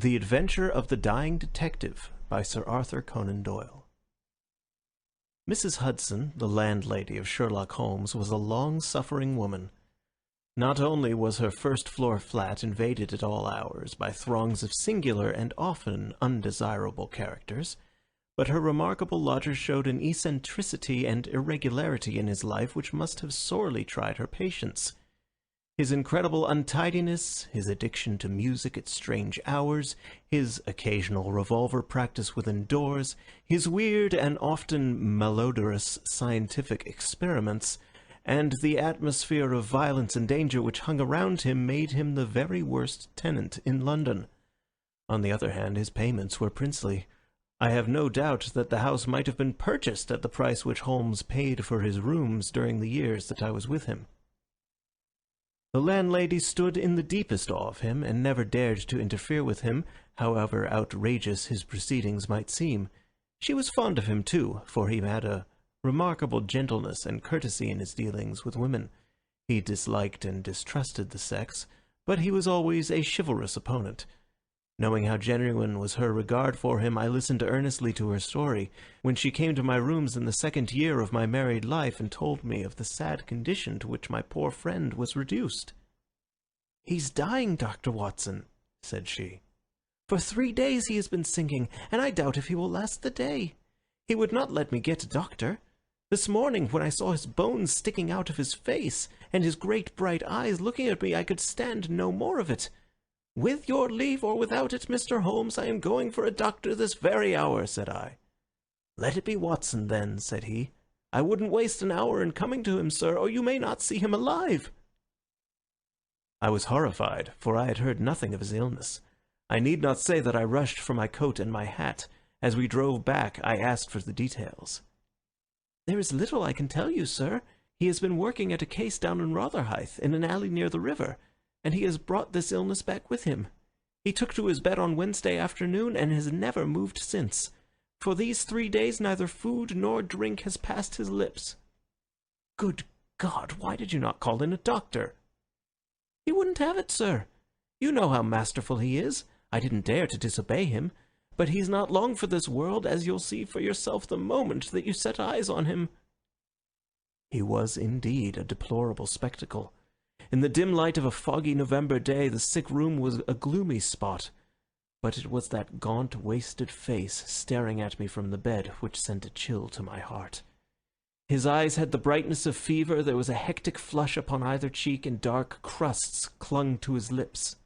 The Adventure of the Dying Detective by Sir Arthur Conan Doyle. Mrs. Hudson, the landlady of Sherlock Holmes, was a long-suffering woman. Not only was her first-floor flat invaded at all hours by throngs of singular and often undesirable characters, but her remarkable lodger showed an eccentricity and irregularity in his life which must have sorely tried her patience. His incredible untidiness, his addiction to music at strange hours, his occasional revolver practice within doors, his weird and often malodorous scientific experiments, and the atmosphere of violence and danger which hung around him made him the very worst tenant in London. On the other hand, his payments were princely. I have no doubt that the house might have been purchased at the price which Holmes paid for his rooms during the years that I was with him. The landlady stood in the deepest awe of him, and never dared to interfere with him, however outrageous his proceedings might seem. She was fond of him, too, for he had a remarkable gentleness and courtesy in his dealings with women. He disliked and distrusted the sex, but he was always a chivalrous opponent. Knowing how genuine was her regard for him, I listened earnestly to her story, when she came to my rooms in the second year of my married life and told me of the sad condition to which my poor friend was reduced. "He's dying, Dr. Watson," said she. "For 3 days he has been sinking, and I doubt if he will last the day. He would not let me get a doctor. This morning, when I saw his bones sticking out of his face, and his great bright eyes looking at me, I could stand no more of it. 'With your leave or without it, Mr. Holmes, I am going for a doctor this very hour,' said I. 'Let it be Watson, then,' said he. 'I wouldn't waste an hour in coming to him, sir, or you may not see him alive.' I was horrified, for I had heard nothing of his illness. I need not say that I rushed for my coat and my hat. As we drove back, I asked for the details. 'There is little I can tell you, sir. He has been working at a case down in Rotherhithe, in an alley near the river, and he has brought this illness back with him. He took to his bed on Wednesday afternoon and has never moved since. For these 3 days neither food nor drink has passed his lips.' 'Good God, why did you not call in a doctor?' 'He wouldn't have it, sir. You know how masterful he is. I didn't dare to disobey him. But he's not long for this world, as you'll see for yourself the moment that you set eyes on him.' He was indeed a deplorable spectacle. In the dim light of a foggy November day, the sick room was a gloomy spot, but it was that gaunt, wasted face staring at me from the bed which sent a chill to my heart. His eyes had the brightness of fever, there was a hectic flush upon either cheek, and dark crusts clung to his lips.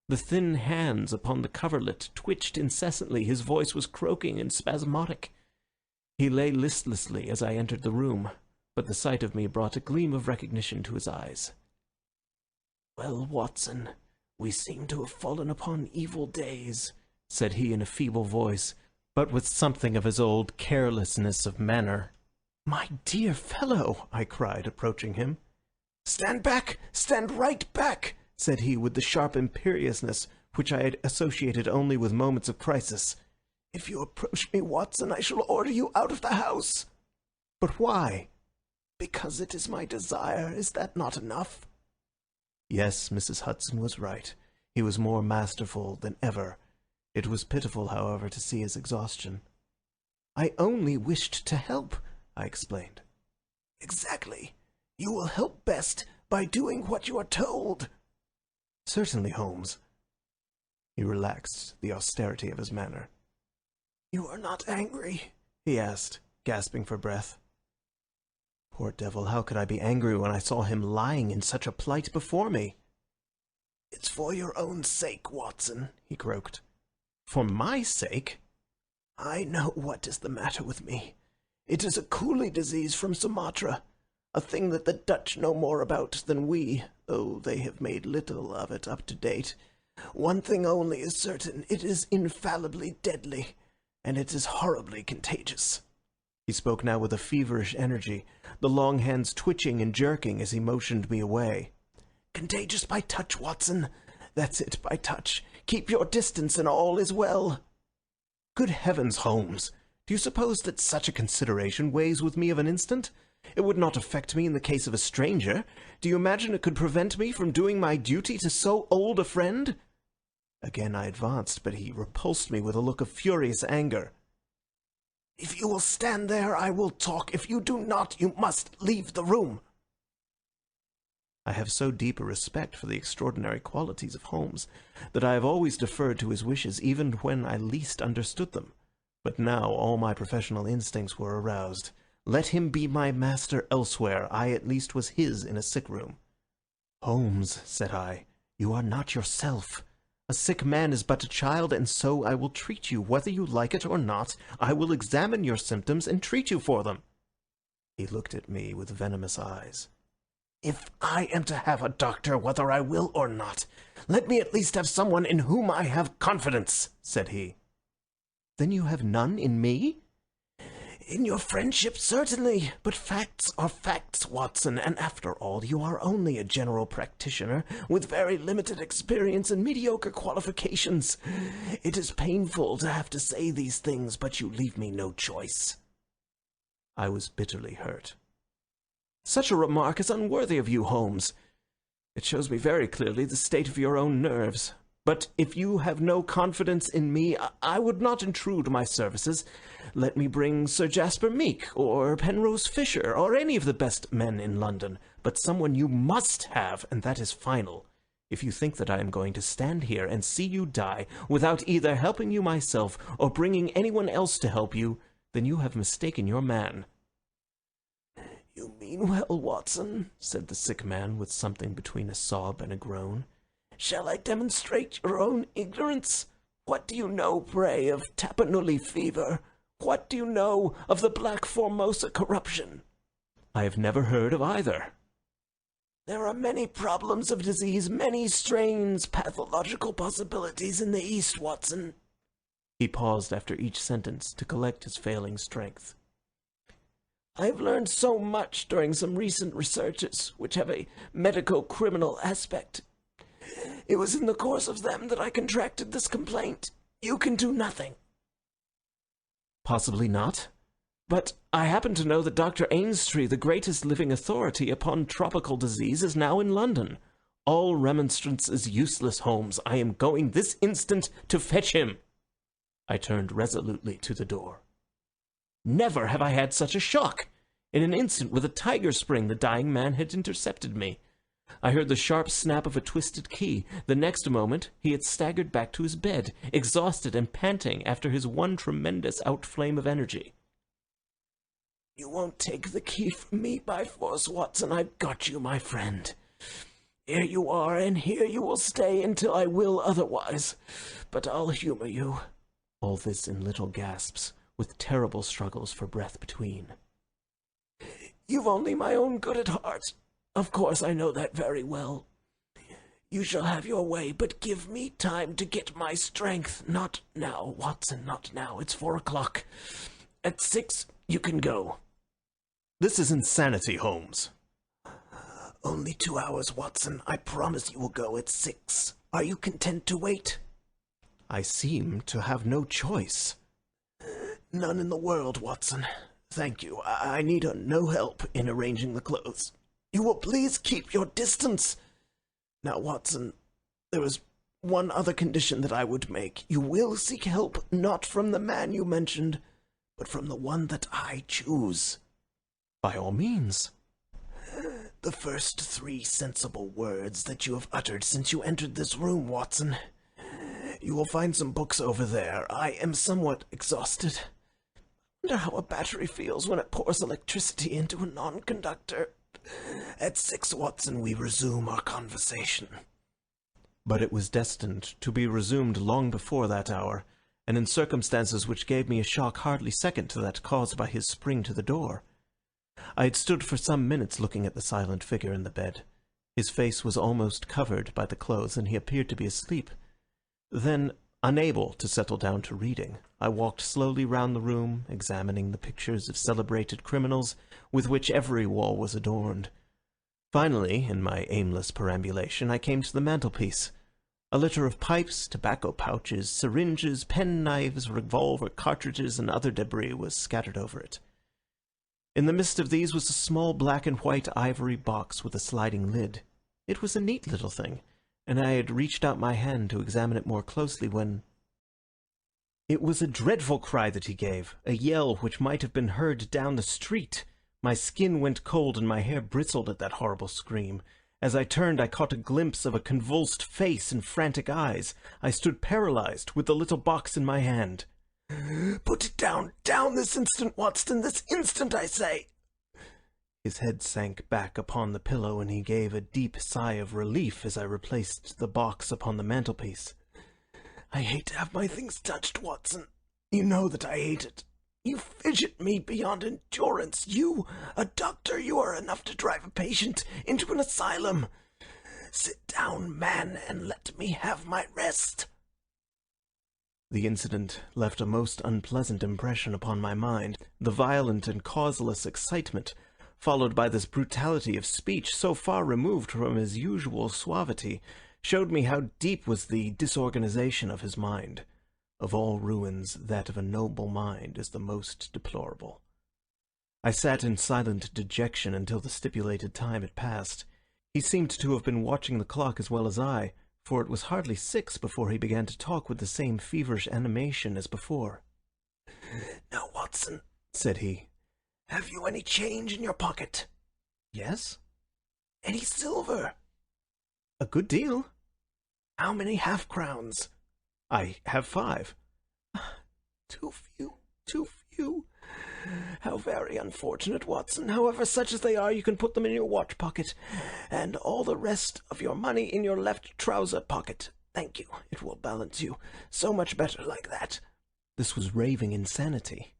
The thin hands upon the coverlet twitched incessantly, his voice was croaking and spasmodic. He lay listlessly as I entered the room, but the sight of me brought a gleam of recognition to his eyes. 'Well, Watson, we seem to have fallen upon evil days,' said he in a feeble voice, but with something of his old carelessness of manner. 'My dear fellow,' I cried, approaching him. 'Stand back! Stand right back!' said he with the sharp imperiousness which I had associated only with moments of crisis. 'If you approach me, Watson, I shall order you out of the house.' 'But why?' 'Because it is my desire. Is that not enough?' Yes, Mrs. Hudson was right. He was more masterful than ever. It was pitiful, however, to see his exhaustion. 'I only wished to help,' I explained. 'Exactly. You will help best by doing what you are told.' 'Certainly, Holmes.' He relaxed the austerity of his manner. 'You are not angry?' he asked, gasping for breath. Poor devil, how could I be angry when I saw him lying in such a plight before me? 'It's for your own sake, Watson,' he croaked. 'For my sake?' 'I know what is the matter with me. It is a coolie disease from Sumatra, a thing that the Dutch know more about than we, though they have made little of it up to date. One thing only is certain, it is infallibly deadly, and it is horribly contagious.' He spoke now with a feverish energy, the long hands twitching and jerking as he motioned me away. 'Contagious by touch, Watson. That's it, by touch. Keep your distance and all is well.' 'Good heavens, Holmes! Do you suppose that such a consideration weighs with me of an instant? It would not affect me in the case of a stranger. Do you imagine it could prevent me from doing my duty to so old a friend?' Again I advanced, but he repulsed me with a look of furious anger. "If you will stand there, I will talk. If you do not, you must leave the room." I have so deep a respect for the extraordinary qualities of Holmes that I have always deferred to his wishes even when I least understood them. But now all my professional instincts were aroused. Let him be my master elsewhere. I at least was his in a sick room. "Holmes," said I, "you are not yourself. A sick man is but a child, and so I will treat you. Whether you like it or not, I will examine your symptoms and treat you for them." He looked at me with venomous eyes. "If I am to have a doctor, whether I will or not, let me at least have someone in whom I have confidence," said he. "Then you have none in me?" "In your friendship, certainly. But facts are facts, Watson, and after all, you are only a general practitioner with very limited experience and mediocre qualifications. It is painful to have to say these things, but you leave me no choice." I was bitterly hurt. "Such a remark is unworthy of you, Holmes. It shows me very clearly the state of your own nerves. But if you have no confidence in me, I would not intrude my services. Let me bring Sir Jasper Meek, or Penrose Fisher, or any of the best men in London. But someone you must have, and that is final. If you think that I am going to stand here and see you die without either helping you myself or bringing anyone else to help you, then you have mistaken your man." "You mean well, Watson," said the sick man with something between a sob and a groan. "Shall I demonstrate your own ignorance? What do you know, pray, of Tapanuli fever? What do you know of the Black Formosa corruption?" "I have never heard of either." "There are many problems of disease, many strange pathological possibilities in the East, Watson." He paused after each sentence to collect his failing strength. "I have learned so much during some recent researches which have a medico-criminal aspect. It was in the course of them that I contracted this complaint. You can do nothing." "Possibly not. But I happen to know that Dr. Ainstree, the greatest living authority upon tropical disease, is now in London. All remonstrance is useless, Holmes. I am going this instant to fetch him." I turned resolutely to the door. Never have I had such a shock. In an instant, with a tiger spring, the dying man had intercepted me. I heard the sharp snap of a twisted key. The next moment he had staggered back to his bed, exhausted and panting after his one tremendous outflame of energy. "You won't take the key from me by force, Watson. I've got you, my friend. Here you are, and here you will stay until I will otherwise. But I'll humor you." All this in little gasps, with terrible struggles for breath between. "You've only my own good at heart. Of course, I know that very well. You shall have your way, but give me time to get my strength. Not now, Watson, not now. It's 4 o'clock. At 6, you can go." "This is insanity, Holmes." "Only 2 hours, Watson. I promise you will go at 6. Are you content to wait?" "I seem to have no choice." "None in the world, Watson. Thank you. I need no help in arranging the clothes. You will please keep your distance. Now, Watson, there is one other condition that I would make. You will seek help not from the man you mentioned, but from the one that I choose." "By all means." "The first 3 sensible words that you have uttered since you entered this room, Watson. You will find some books over there. I am somewhat exhausted. I wonder how a battery feels when it pours electricity into a non-conductor. At 6, Watson, we resume our conversation." But it was destined to be resumed long before that hour, and in circumstances which gave me a shock hardly second to that caused by his spring to the door. I had stood for some minutes looking at the silent figure in the bed. His face was almost covered by the clothes, and he appeared to be asleep. Then, unable to settle down to reading, I walked slowly round the room, examining the pictures of celebrated criminals with which every wall was adorned. Finally, in my aimless perambulation, I came to the mantelpiece. A litter of pipes, tobacco pouches, syringes, penknives, revolver cartridges, and other debris was scattered over it. In the midst of these was a small black and white ivory box with a sliding lid. It was a neat little thing, and I had reached out my hand to examine it more closely when... It was a dreadful cry that he gave, a yell which might have been heard down the street. My skin went cold and my hair bristled at that horrible scream. As I turned, I caught a glimpse of a convulsed face and frantic eyes. I stood paralyzed, with the little box in my hand. "Put it down! Down this instant, Watson! This instant, I say!" His head sank back upon the pillow, and he gave a deep sigh of relief as I replaced the box upon the mantelpiece. "I hate to have my things touched, Watson. You know that I hate it. You fidget me beyond endurance. You, a doctor, you are enough to drive a patient into an asylum. Sit down, man, and let me have my rest." The incident left a most unpleasant impression upon my mind. The violent and causeless excitement, followed by this brutality of speech so far removed from his usual suavity, showed me how deep was the disorganization of his mind. Of all ruins, that of a noble mind is the most deplorable. I sat in silent dejection until the stipulated time had passed. He seemed to have been watching the clock as well as I, for it was hardly 6 before he began to talk with the same feverish animation as before. "Now, Watson," said he, "have you any change in your pocket?" "Yes." "Any silver?" "A good deal." "How many half-crowns?" "I have 5. "Too few, too few. How very unfortunate, Watson. However, such as they are, you can put them in your watch pocket, and all the rest of your money in your left trouser pocket. Thank you. It will balance you so much better like that." This was raving insanity.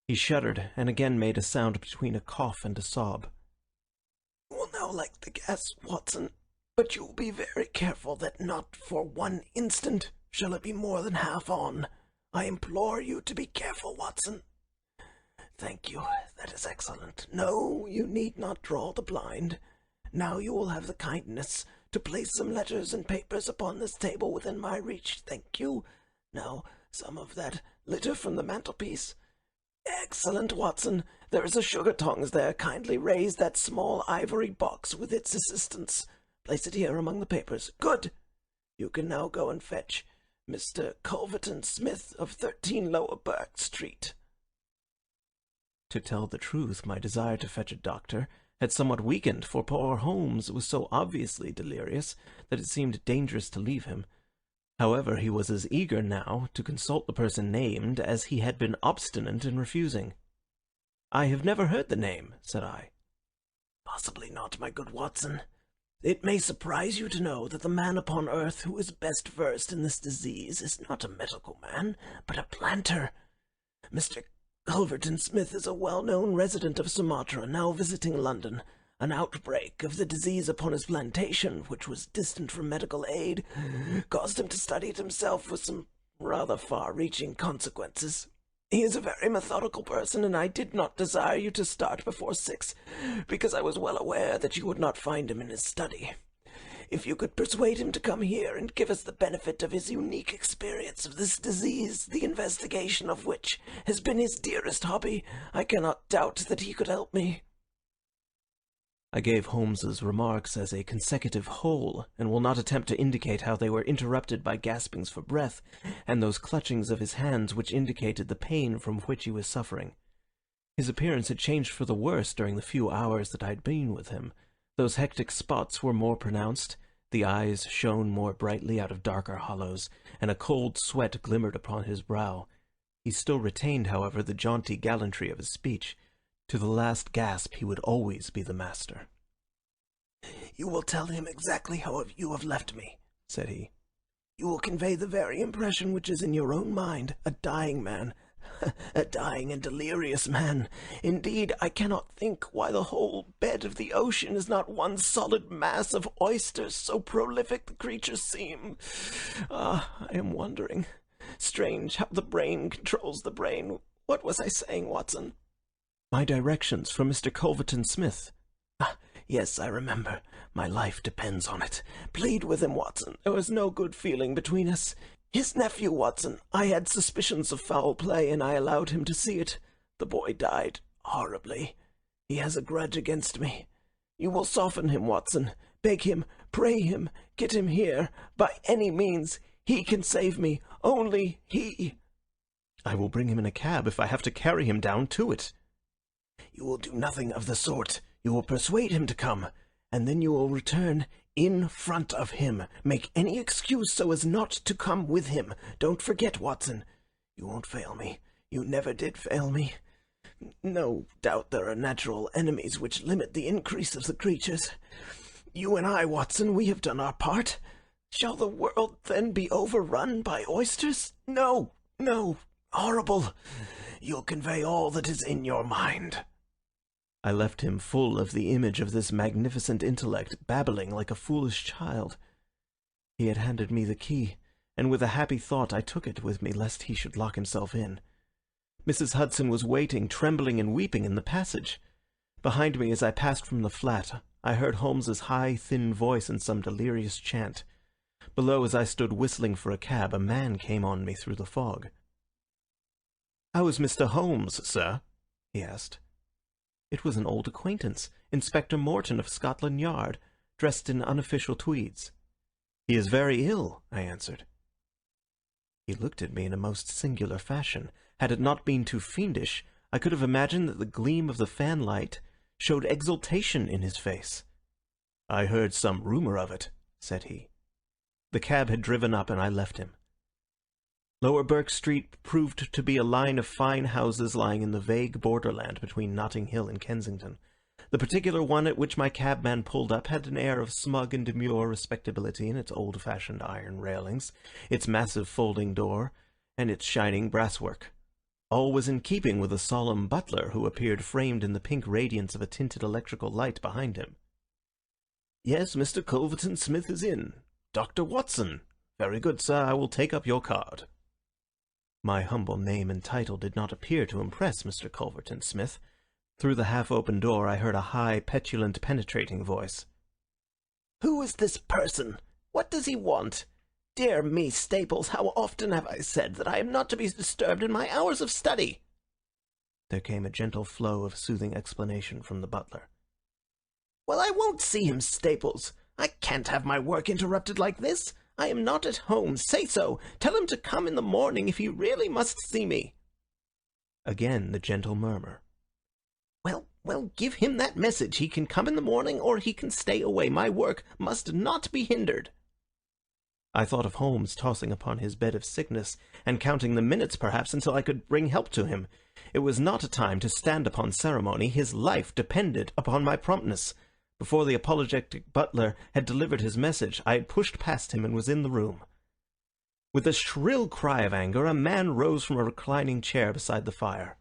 He shuddered, and again made a sound between a cough and a sob. "You will now like the gas, Watson, but you will be very careful that not for one instant shall it be more than half on. I implore you to be careful, Watson." "Thank you. That is excellent. No, you need not draw the blind. Now you will have the kindness to place some letters and papers upon this table within my reach. Thank you. Now, some of that litter from the mantelpiece. Excellent, Watson. There is a sugar-tongs there. Kindly raise that small ivory box with its assistance. Place it here among the papers. Good. You can now go and fetch Mr. Culverton Smith of 13 Lower Burke Street." To tell the truth, my desire to fetch a doctor had somewhat weakened, for poor Holmes was so obviously delirious that it seemed dangerous to leave him. However, he was as eager now to consult the person named as he had been obstinate in refusing. "I have never heard the name," said I. "Possibly not, my good Watson. It may surprise you to know that the man upon earth who is best versed in this disease is not a medical man, but a planter. Mr. Culverton Smith is a well-known resident of Sumatra, now visiting London. An outbreak of the disease upon his plantation, which was distant from medical aid, caused him to study it himself with some rather far-reaching consequences. He is a very methodical person, and I did not desire you to start before 6, because I was well aware that you would not find him in his study. If you could persuade him to come here and give us the benefit of his unique experience of this disease, the investigation of which has been his dearest hobby, I cannot doubt that he could help me." I gave Holmes's remarks as a consecutive whole, and will not attempt to indicate how they were interrupted by gaspings for breath, and those clutchings of his hands which indicated the pain from which he was suffering. His appearance had changed for the worse during the few hours that I had been with him. Those hectic spots were more pronounced, the eyes shone more brightly out of darker hollows, and a cold sweat glimmered upon his brow. He still retained, however, the jaunty gallantry of his speech. To the last gasp he would always be the master. "You will tell him exactly how you have left me," said he. "You will convey the very impression which is in your own mind, a dying man, a dying and delirious man. Indeed, I cannot think why the whole bed of the ocean is not one solid mass of oysters, so prolific the creatures seem. I am wondering. Strange how the brain controls the brain. What was I saying, Watson?" "My directions from Mr. Culverton Smith." "Ah, yes, I remember. My life depends on it. Plead with him, Watson. There was no good feeling between us. His nephew, Watson. I had suspicions of foul play, and I allowed him to see it. The boy died horribly. He has a grudge against me. You will soften him, Watson. Beg him, Pray him, get him here, by any means. He can save me, only he." "I will bring him in a cab if I have to carry him down to it." "You will do nothing of the sort. You will persuade him to come, and then you will return in front of him. Make any excuse so as not to come with him. Don't forget, Watson. You won't fail me. You never did fail me. No doubt there are natural enemies which limit the increase of the creatures. You and I, Watson, we have done our part. Shall the world then be overrun by oysters? No, no, horrible. You'll convey all that is in your mind." I left him full of the image of this magnificent intellect, babbling like a foolish child. He had handed me the key, and with a happy thought I took it with me lest he should lock himself in. Mrs. Hudson was waiting, trembling and weeping, in the passage. Behind me, as I passed from the flat, I heard Holmes's high, thin voice in some delirious chant. Below, as I stood whistling for a cab, a man came on me through the fog. "How is Mr. Holmes, sir?" he asked. It was an old acquaintance, Inspector Morton of Scotland Yard, dressed in unofficial tweeds. "He is very ill," I answered. He looked at me in a most singular fashion. Had it not been too fiendish, I could have imagined that the gleam of the fanlight showed exultation in his face. "I heard some rumour of it," said he. The cab had driven up, and I left him. Lower Burke Street proved to be a line of fine houses lying in the vague borderland between Notting Hill and Kensington. The particular one at which my cabman pulled up had an air of smug and demure respectability in its old-fashioned iron railings, its massive folding door, and its shining brasswork. All was in keeping with a solemn butler who appeared framed in the pink radiance of a tinted electrical light behind him. "Yes, Mr. Culverton Smith is in. Dr. Watson. Very good, sir. I will take up your card." My humble name and title did not appear to impress Mr. Culverton Smith. Through the half-open door I heard a high, petulant, penetrating voice. "Who is this person? What does he want? Dear me, Staples, how often have I said that I am not to be disturbed in my hours of study?" There came a gentle flow of soothing explanation from the butler. "Well, I won't see him, Staples. I can't have my work interrupted like this. I am not at home. Say so. Tell him to come in the morning if he really must see me." Again the gentle murmur. Well, give him that message. He can come in the morning or he can stay away. My work must not be hindered." I thought of Holmes tossing upon his bed of sickness, and counting the minutes, perhaps, until I could bring help to him. It was not a time to stand upon ceremony. His life depended upon my promptness. Before the apologetic butler had delivered his message, I had pushed past him and was in the room. With a shrill cry of anger, a man rose from a reclining chair beside the fire.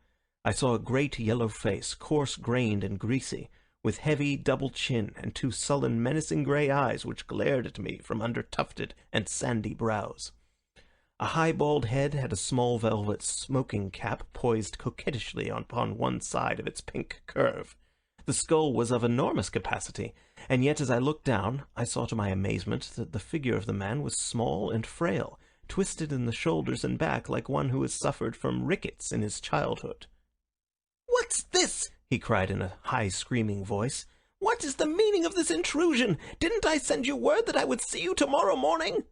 I saw a great yellow face, coarse-grained and greasy, with heavy double chin and two sullen, menacing grey eyes which glared at me from under tufted and sandy brows. A high bald head had a small velvet smoking cap poised coquettishly upon one side of its pink curve. The skull was of enormous capacity, and yet as I looked down I saw to my amazement that the figure of the man was small and frail, twisted in the shoulders and back like one who has suffered from rickets in his childhood. "What's this?" he cried in a high, screaming voice. "What is the meaning of this intrusion? Didn't I send you word that I would see you tomorrow morning?"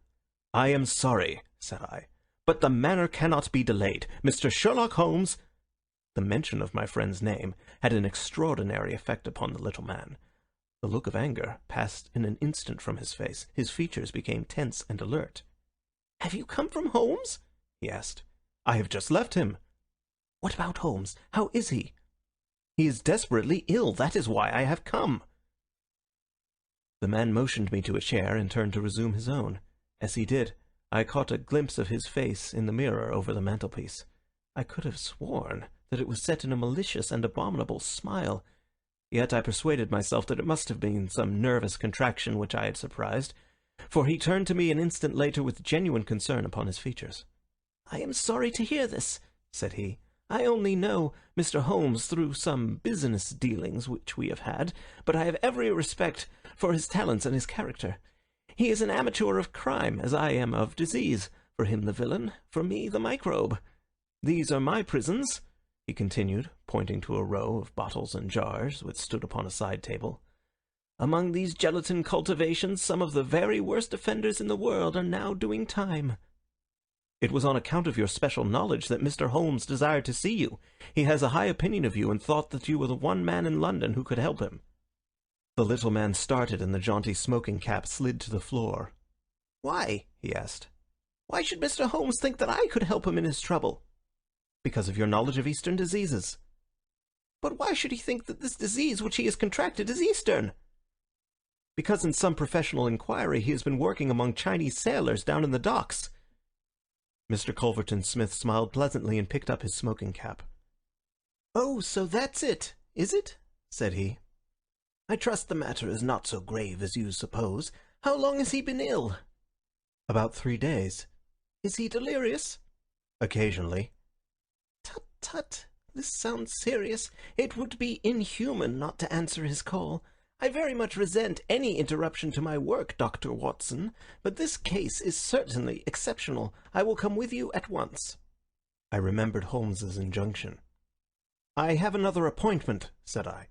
"I am sorry," said I, "but the matter cannot be delayed. Mr. Sherlock Holmes—" The mention of my friend's name had an extraordinary effect upon the little man. The look of anger passed in an instant from his face. His features became tense and alert. "Have you come from Holmes?" he asked. "I have just left him." "What about Holmes? How is he?" "He is desperately ill. That is why I have come." The man motioned me to a chair and turned to resume his own. As he did, I caught a glimpse of his face in the mirror over the mantelpiece. I could have sworn that it was set in a malicious and abominable smile. Yet I persuaded myself that it must have been some nervous contraction which I had surprised, for he turned to me an instant later with genuine concern upon his features. "I am sorry to hear this," said he. "I only know Mr. Holmes through some business dealings which we have had, but I have every respect for his talents and his character. He is an amateur of crime, as I am of disease. For him the villain, for me the microbe. These are my prisons," he continued, pointing to a row of bottles and jars which stood upon a side table. Among these gelatin cultivations, some of the very worst offenders in the world are now doing time. It was on account of your special knowledge that Mr. Holmes desired to see you. He has a high opinion of you and thought that you were the one man in London who could help him." The little man started and the jaunty smoking cap slid to the floor. "Why?" he asked. "Why should Mr. Holmes think that I could help him in his trouble?" "Because of your knowledge of Eastern diseases." "But why should he think that this disease which he has contracted is Eastern?" "Because in some professional inquiry he has been working among Chinese sailors down in the docks." Mr. Culverton Smith smiled pleasantly and picked up his smoking cap. "Oh, so that's it, is it?" said he. "I trust the matter is not so grave as you suppose. How long has he been ill?" "About 3 days." "Is he delirious?" "Occasionally." "Tut, tut, this sounds serious. It would be inhuman not to answer his call. I very much resent any interruption to my work, Dr. Watson, but this case is certainly exceptional. I will come with you at once." I remembered Holmes's injunction. "I have another appointment," said I.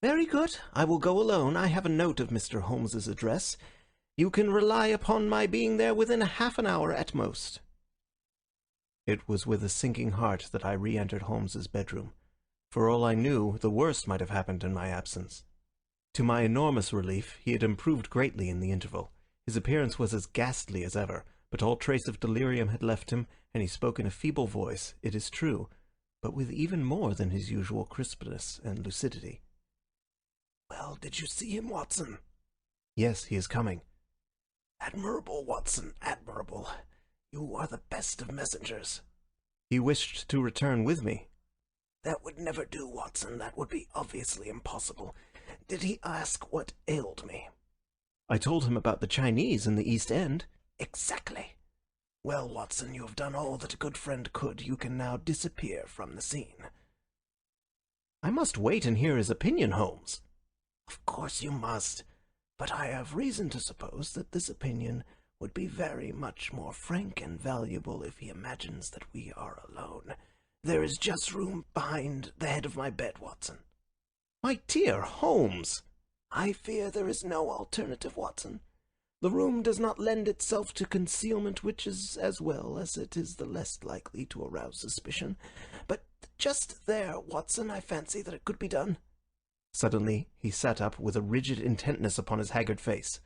"Very good. I will go alone. I have a note of Mr. Holmes's address. You can rely upon my being there within half an hour at most." It was with a sinking heart that I re-entered Holmes's bedroom. For all I knew, the worst might have happened in my absence. To my enormous relief, he had improved greatly in the interval. His appearance was as ghastly as ever, but all trace of delirium had left him, and he spoke in a feeble voice, it is true, but with even more than his usual crispness and lucidity. "Well, did you see him, Watson?" "Yes, he is coming." "Admirable, Watson, admirable. You are the best of messengers." "He wished to return with me." "That would never do, Watson. That would be obviously impossible. Did he ask what ailed me?" "I told him about the Chinese in the East End." "Exactly. Well, Watson, you have done all that a good friend could. You can now disappear from the scene." "I must wait and hear his opinion, Holmes." "Of course you must. But I have reason to suppose that this opinion would be very much more frank and valuable if he imagines that we are alone. There is just room behind the head of my bed, Watson." "My dear Holmes!" "I fear there is no alternative, Watson. The room does not lend itself to concealment, which is as well, as it is the less likely to arouse suspicion. But just there, Watson, I fancy that it could be done." Suddenly he sat up with a rigid intentness upon his haggard face.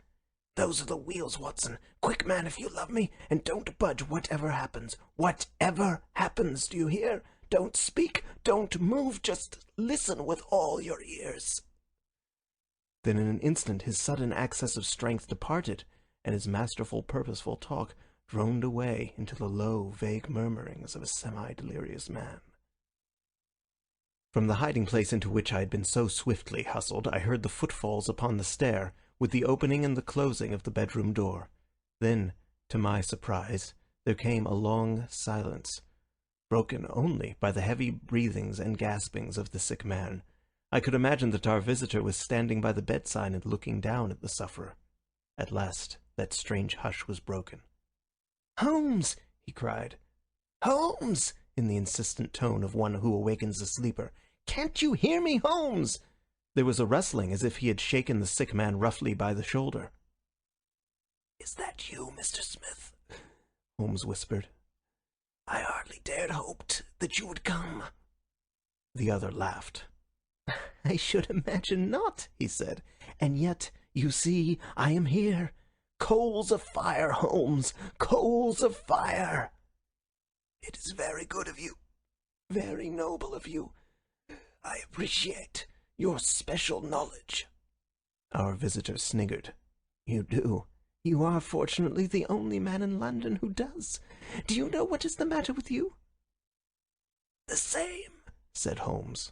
"Those are the wheels, Watson. Quick, man, if you love me, and don't budge whatever happens. Whatever happens, do you hear? Don't speak, don't move, just listen with all your ears." Then in an instant his sudden access of strength departed, and his masterful, purposeful talk droned away into the low, vague murmurings of a semi-delirious man. From the hiding place into which I had been so swiftly hustled, I heard the footfalls upon the stair, with the opening and the closing of the bedroom door. Then, to my surprise, there came a long silence, broken only by the heavy breathings and gaspings of the sick man. I could imagine that our visitor was standing by the bedside and looking down at the sufferer. At last that strange hush was broken. "Holmes!" he cried. "Holmes!" in the insistent tone of one who awakens a sleeper. "Can't you hear me, Holmes?" There was a rustling as if he had shaken the sick man roughly by the shoulder. "Is that you, Mr. Smith?" Holmes whispered. "I hardly dared hoped that you would come." The other laughed. "I should imagine not," he said. "And yet, you see, I am here. Coals of fire, Holmes, coals of fire." "It is very good of you, very noble of you. I appreciate your special knowledge." Our visitor sniggered. "You do. You are fortunately the only man in London who does. Do you know what is the matter with you?" "The same," said Holmes.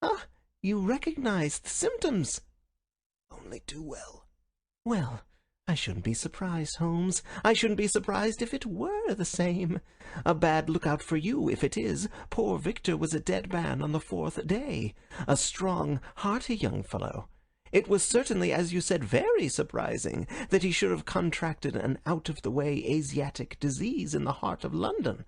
"Ah, you recognize the symptoms?" "Only too well." "Well, I shouldn't be surprised, Holmes. I shouldn't be surprised if it were the same. A bad lookout for you if it is. Poor Victor was a dead man on the 4th day. A strong, hearty young fellow. It was certainly, as you said, very surprising that he should have contracted an out-of-the-way Asiatic disease in the heart of London.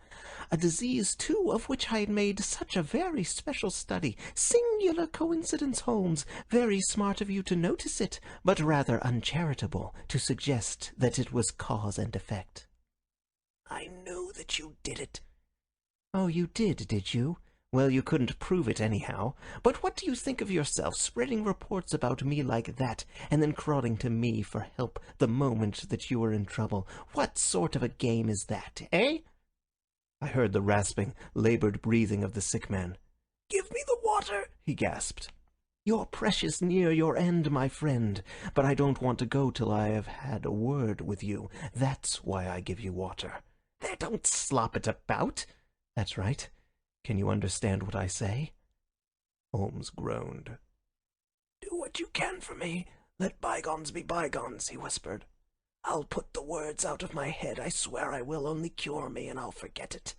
A disease, too, of which I had made such a very special study. Singular coincidence, Holmes. Very smart of you to notice it, but rather uncharitable to suggest that it was cause and effect. I knew that you did it. Oh, you did you? Well, you couldn't prove it anyhow. But what do you think of yourself, spreading reports about me like that, and then crawling to me for help the moment that you were in trouble? What sort of a game is that, eh? I heard the rasping, labored breathing of the sick man. Give me the water, he gasped. You're precious near your end, my friend, but I don't want to go till I have had a word with you. That's why I give you water. There, don't slop it about. That's right. Can you understand what I say? Holmes groaned. Do what you can for me. Let bygones be bygones, he whispered. I'll put the words out of my head. I swear I will. Only cure me, and I'll forget it.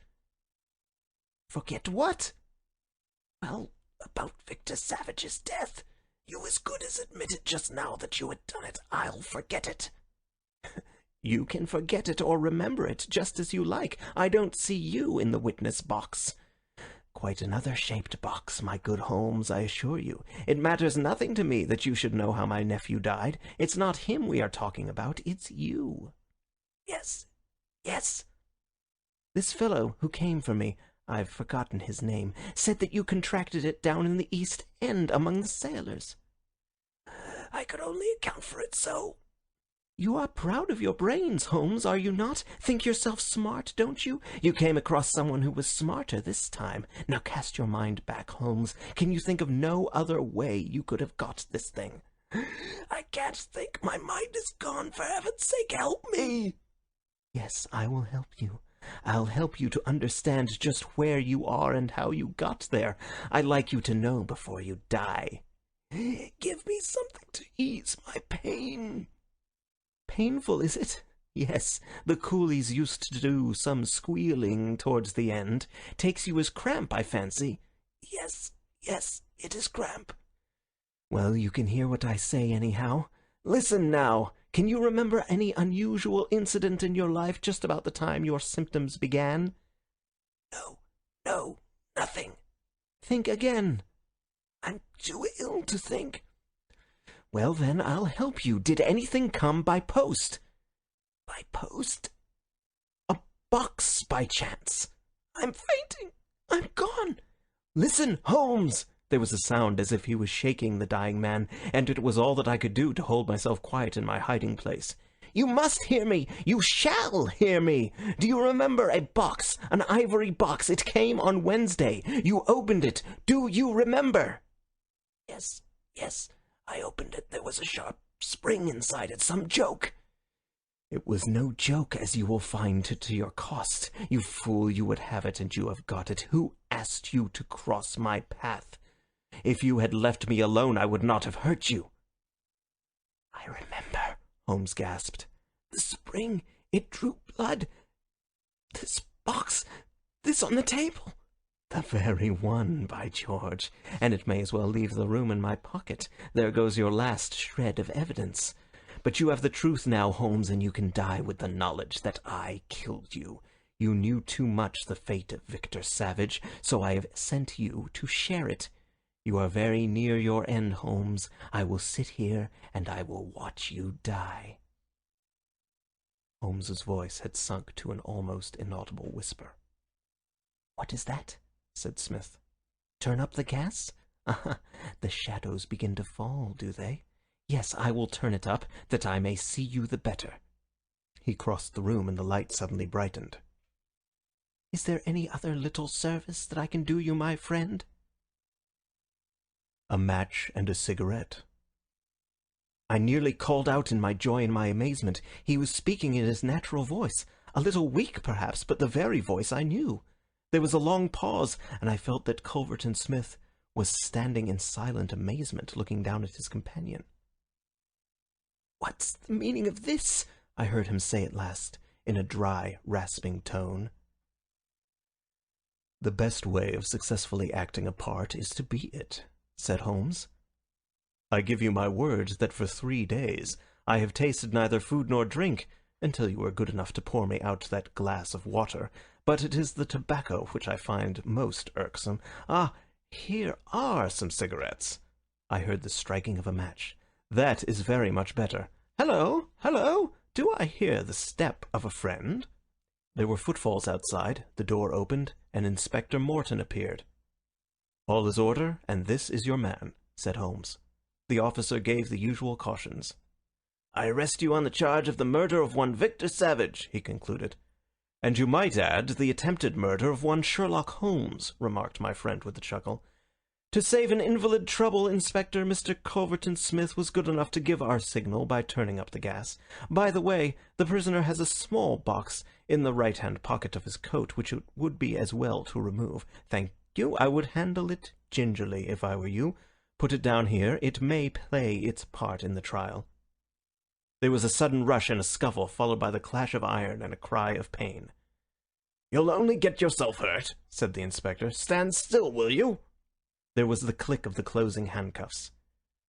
Forget what? Well, about Victor Savage's death. You as good as admitted just now that you had done it. I'll forget it. You can forget it or remember it, just as you like. I don't see you in the witness box. Quite another shaped box, my good Holmes, I assure you. It matters nothing to me that you should know how my nephew died. It's not him we are talking about, it's you. Yes, yes. This fellow who came for me, I've forgotten his name, said that you contracted it down in the East End among the sailors. I could only account for it so. You are proud of your brains, Holmes, are you not? Think yourself smart, don't you? You came across someone who was smarter this time. Now cast your mind back, Holmes. Can you think of no other way you could have got this thing? I can't think. My mind is gone. For heaven's sake, help me. Yes, I will help you. I'll help you to understand just where you are and how you got there. I'd like you to know before you die. Give me something to ease my pain. Painful, is it? Yes, the coolies used to do some squealing towards the end. Takes you as cramp, I fancy. Yes, it is cramp. Well, you can hear what I say anyhow. Listen now. Can you remember any unusual incident in your life just about the time your symptoms began? No, nothing. Think again. I'm too ill to think. Well, then, I'll help you. Did anything come by post? By post? A box, by chance. I'm fainting. I'm gone. Listen, Holmes. There was a sound as if he was shaking the dying man, and it was all that I could do to hold myself quiet in my hiding place. You must hear me. You shall hear me. Do you remember a box, an ivory box? It came on Wednesday. You opened it. Do you remember? Yes. I opened it. There was a sharp spring inside it. Some joke. It was no joke, as you will find to your cost. You fool, you would have it, and you have got it. Who asked you to cross my path? If you had left me alone, I would not have hurt you. I remember, Holmes gasped. The spring, it drew blood. This box, this on the table. The very one, by George. And it may as well leave the room in my pocket. There goes your last shred of evidence. But you have the truth now, Holmes, and you can die with the knowledge that I killed you. You knew too much the fate of Victor Savage, so I have sent you to share it. You are very near your end, Holmes. I will sit here, and I will watch you die. Holmes's voice had sunk to an almost inaudible whisper. What is that? Said Smith. Turn up the gas? Ah, the shadows begin to fall, do they? Yes, I will turn it up, that I may see you the better. He crossed the room, and the light suddenly brightened. Is there any other little service that I can do you, my friend? A match and a cigarette. I nearly called out in my joy and my amazement. He was speaking in his natural voice, a little weak perhaps, but the very voice I knew. There was a long pause, and I felt that Culverton Smith was standing in silent amazement, looking down at his companion. What's the meaning of this? I heard him say at last, in a dry, rasping tone. The best way of successfully acting a part is to be it, said Holmes. I give you my word that for 3 days I have tasted neither food nor drink, until you are good enough to pour me out that glass of water. But it is the tobacco which I find most irksome. Ah, here are some cigarettes. I heard the striking of a match. That is very much better. Hello, hello! Do I hear the step of a friend? There were footfalls outside, the door opened, and Inspector Morton appeared. All is order, and this is your man, said Holmes. The officer gave the usual cautions. I arrest you on the charge of the murder of one Victor Savage, he concluded. And you might add the attempted murder of one Sherlock Holmes, remarked my friend with a chuckle. To save an invalid trouble, Inspector, Mr. Culverton Smith was good enough to give our signal by turning up the gas. By the way, the prisoner has a small box in the right-hand pocket of his coat, which it would be as well to remove. Thank you. I would handle it gingerly if I were you. Put it down here. It may play its part in the trial. There was a sudden rush and a scuffle, followed by the clash of iron and a cry of pain. You'll only get yourself hurt, said the inspector. Stand still, will you? There was the click of the closing handcuffs.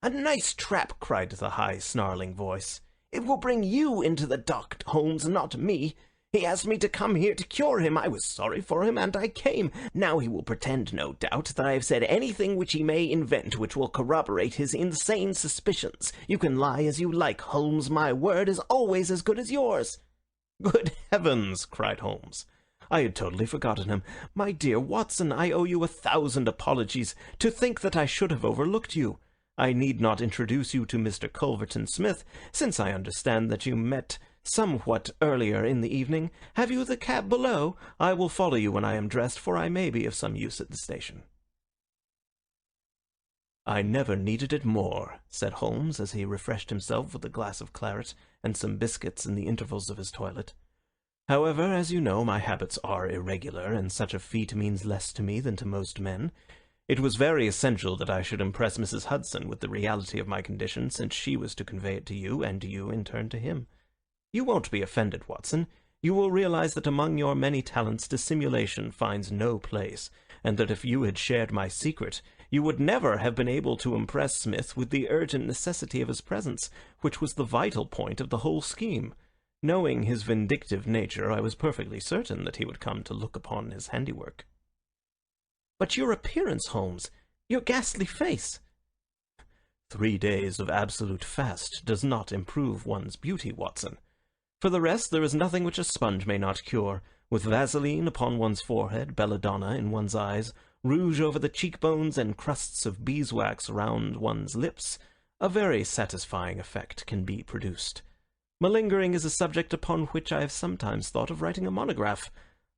A nice trap, cried the high, snarling voice. It will bring you into the dock, Holmes, not me. He asked me to come here to cure him. I was sorry for him, and I came. Now he will pretend, no doubt, that I have said anything which he may invent which will corroborate his insane suspicions. You can lie as you like, Holmes. My word is always as good as yours. Good heavens, cried Holmes. I had totally forgotten him. My dear Watson, I owe you 1,000 apologies. To think that I should have overlooked you. I need not introduce you to Mr. Culverton Smith, since I understand that you met somewhat earlier in the evening. Have you the cab below? I will follow you when I am dressed, for I may be of some use at the station. I never needed it more, said Holmes, as he refreshed himself with a glass of claret and some biscuits in the intervals of his toilet. However, as you know, my habits are irregular, and such a feat means less to me than to most men. It was very essential that I should impress Mrs. Hudson with the reality of my condition, since she was to convey it to you, and you in turn to him. You won't be offended, Watson. You will realize that among your many talents dissimulation finds no place, and that if you had shared my secret, you would never have been able to impress Smith with the urgent necessity of his presence, which was the vital point of the whole scheme. Knowing his vindictive nature, I was perfectly certain that he would come to look upon his handiwork. But your appearance, Holmes, your ghastly face. 3 days of absolute fast does not improve one's beauty, Watson. For the rest, there is nothing which a sponge may not cure. With Vaseline upon one's forehead, belladonna in one's eyes, rouge over the cheekbones, and crusts of beeswax round one's lips, a very satisfying effect can be produced. Malingering is a subject upon which I have sometimes thought of writing a monograph.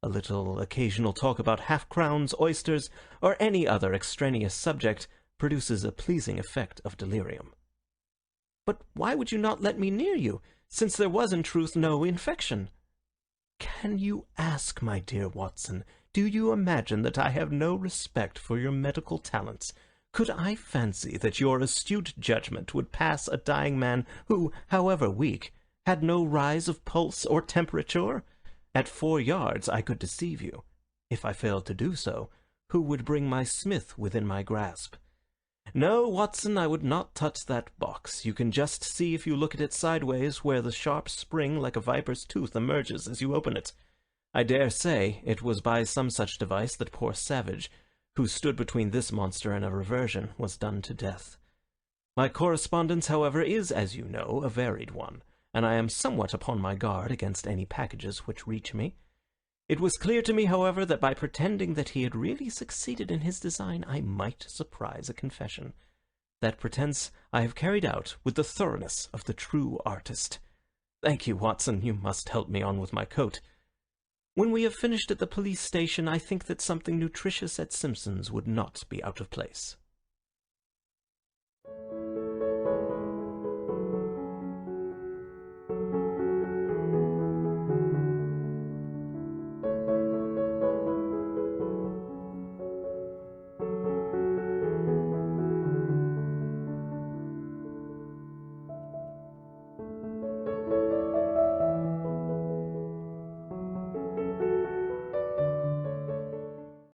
A little occasional talk about half-crowns, oysters, or any other extraneous subject produces a pleasing effect of delirium. But why would you not let me near you, since there was in truth no infection? Can you ask, my dear Watson? Do you imagine that I have no respect for your medical talents? Could I fancy that your astute judgment would pass a dying man who, however weak, had no rise of pulse or temperature? At 4 yards I could deceive you. If I failed to do so, who would bring my Smith within my grasp? No, Watson, I would not touch that box. You can just see if you look at it sideways where the sharp spring like a viper's tooth emerges as you open it. I dare say it was by some such device that poor Savage, who stood between this monster and a reversion, was done to death. My correspondence, however, is, as you know, a varied one, and I am somewhat upon my guard against any packages which reach me. It was clear to me, however, that by pretending that he had really succeeded in his design, I might surprise a confession. That pretense I have carried out with the thoroughness of the true artist. Thank you, Watson. You must help me on with my coat. When we have finished at the police station, I think that something nutritious at Simpson's would not be out of place.